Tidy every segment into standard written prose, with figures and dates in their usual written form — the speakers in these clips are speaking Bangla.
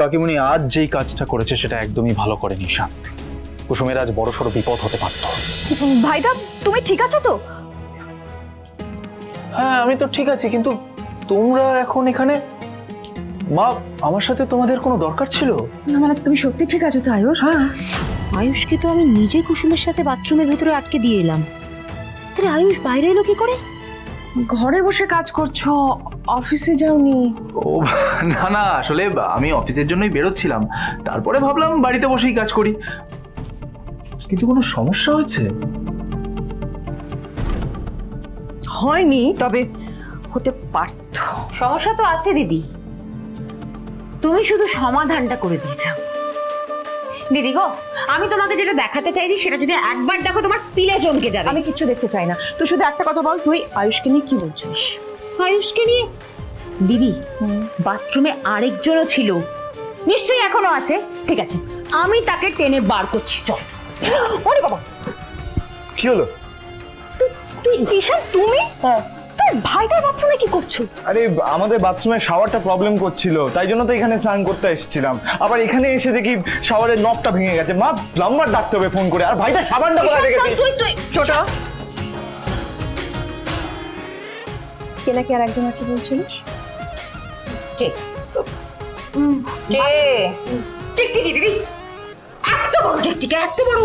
কাকিমুনি আজ যেই কাজটা করেছে সেটা একদমই ভালো করেনি ঈশান। কুসুমের আজ বড়সড় বিপদ হতে পারত। ভাইদা তুমি ঠিক আছো তো? হ্যাঁ আমি তো ঠিক আছি, কিন্তু তোমরা এখন এখানে? মা, আমার সাথে তোমাদের কোনো দরকার ছিল? না মানে তুমি সত্যি ঠিক আছো তো আয়ুষ? হ্যাঁ। আয়ুষকে তো আমি নিজে কুসুমের সাথে বাথরুমের ভিতরে আটকে দিয়ে এলাম, তাহলে আয়ুষ বাইরে এলো কি করে? ঘরে বসে কাজ করছো, অফিসে যাওনি? ও না না, আসলে আমি অফিসের জন্যই বেরোচ্ছিলাম, তারপরে ভাবলাম বাড়িতে বসেই কাজ করি। কিন্তু কোনো সমস্যা হয়েছে? হয়নি, তবে হতে পারত। সমস্যা তো আছে দিদি, তুমি শুধু সমাধানটা করে দিয়েছো। দিদি গো, আমি তোমাকে যেটা দেখাতে চাইছি সেটা যদি একবার দেখো তোমার পিলে চমকে যাবে। আমি কিচ্ছু দেখতে চাই না, তুই শুধু একটা কথা বল, তুই আয়ুষকে নিয়ে কি বলছিস? আয়ুষকে নিয়ে? দিদি, বাথরুমে আরেকজনও ছিল, নিশ্চয়ই এখনো আছে। ঠিক আছে, আমি তাকে টেনে বার করছি, চল। ওরে বাবা, কি হলো? তুই ঈশান, তুমি তোর ভাইদার বাথরুমে কি করছো? আরে আমাদের বাথরুমের শাওয়ারটা প্রবলেম করছিল, তাই জন্য তো এখানে স্নান করতে এসেছিলাম। আবার এখানে এসে দেখি শাওয়ারের নবটা ভেঙে গেছে। মা, প্লাম্বার ডাকতে হবে ফোন করে। আর ভাইটা সাবানটা কোথায় রেখেছিস? তুই ছোট কে নাকি আর একজন আছে বলছিলিস? কে? টিকটিকি দিদি, এত বড় টিকটিকি, এত বড়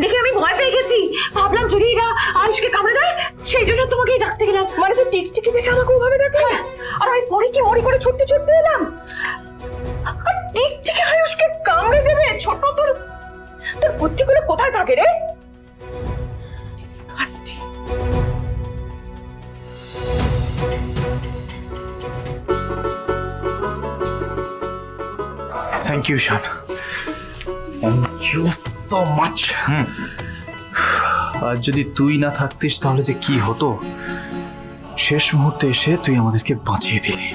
দেখে আমি ভয় পেয়ে গেছি। ভাবলাম যদি এরা আয়ুষকে কামড়ে দেয়, সেই জন্য তোমাকে ডাকতে গেলাম। মানে তুই টিকটিকি দেখে আমাকে ওভাবে ডাকলি? আর আমি পরে কি মরি করে ছুটতে ছুটতে এলাম, আর টিকটিকি আয়ুষকে কামড়ে দেবে? ছোট, তোর তোর বুদ্ধিগুলো কোথায় থাকে রে? Disgusting. Thank you Ishan, thank you so much. আর যদি তুই না থাকতিস তাহলে যে কি হতো। শেষ মুহূর্তে এসে তুই আমাদেরকে বাঁচিয়ে দিলি।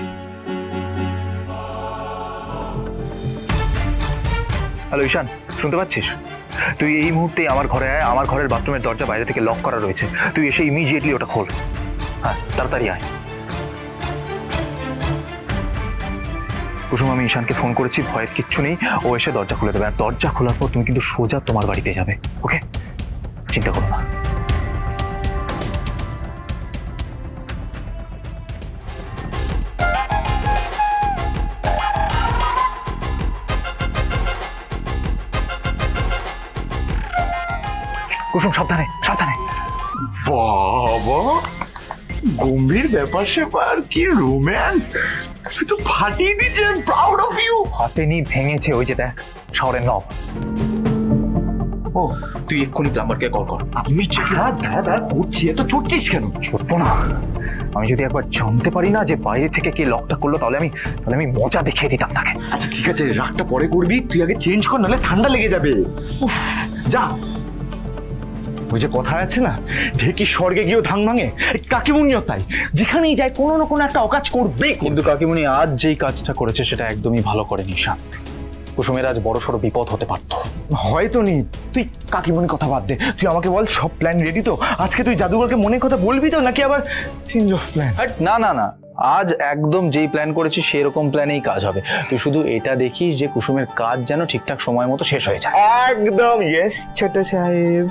হ্যালো ঈশান, শুনতে পাচ্ছিস? তুই এই মুহূর্তে আমার ঘরে আয়, আমার ঘরের বাথরুমের দরজা বাইরে থেকে লক করা রয়েছে। তুই এসে ইমিডিয়েটলি ওটা খোল। হ্যাঁ, তাড়াতাড়ি আয়। কুসুম, আমি ঈশানকে ফোন করেছি, ভয়ের কিচ্ছু নেই, ও এসে দরজা খুলে দেবে। আর দরজা খোলার পর তুমি কিন্তু সোজা তোমার বাড়িতে যাবে, ওকে? চিন্তা করো না। কুসুম, সাবধানে সাবধানে। বাবা, গম্ভীর ব্যাপার স্যাপার, কি রোম্যান্স! তুই তো ফাটিয়ে দিচ্ছিস। I am proud of you. হাতেনি ভেঙেছে, ওই যে দেখ শাওয়ারের নব। ও, তুই এক্ষুনি প্লাম্বারকে কল কর। আমি দাদা করছি, এত চড়ছিস কেন? ছোট্ট না, আমি যদি একবার জানতে পারি না যে বাইরে থেকে কে লকটা করলো, তাহলে আমি মজা দেখিয়ে দিতাম তাকে। আচ্ছা ঠিক আছে, রাগটা পরে করবি, তুই আগে চেঞ্জ কর, নাহলে ঠান্ডা লেগে যাবে। উফ, যা। ওই যে কথা আছে না, যে কি স্বর্গে গিয়েও ধাং ভাঙে, কাকিমুনিও তাই, যেখানেই যায় কোনো না কোনো একটা অকাজ করবে। কিন্তু কাকিমুনি আজ যেই কাজটা করেছে সেটা একদমই ভালো করেনি ঈশান। কুসুমের আজ বড়সড় বিপদ হতে পারত। হয়তো নি, তুই কাকিমুনির কথা বাদ দে, তুই আমাকে বল সব প্ল্যান রেডি তো? আজকে তুই জাদুঘরকে মনের কথা বলবি তো, নাকি আবার চেঞ্জ অফ প্ল্যান? না না না, আজ একদম যেই প্ল্যান করেছি সেরকম প্ল্যানেই কাজ হবে। তুই শুধু এটা দেখিস যে কুসুমের কাজ যেন ঠিকঠাক সময় মতো শেষ হয়ে যায়। একদম ইয়েস ছোট সাহেব।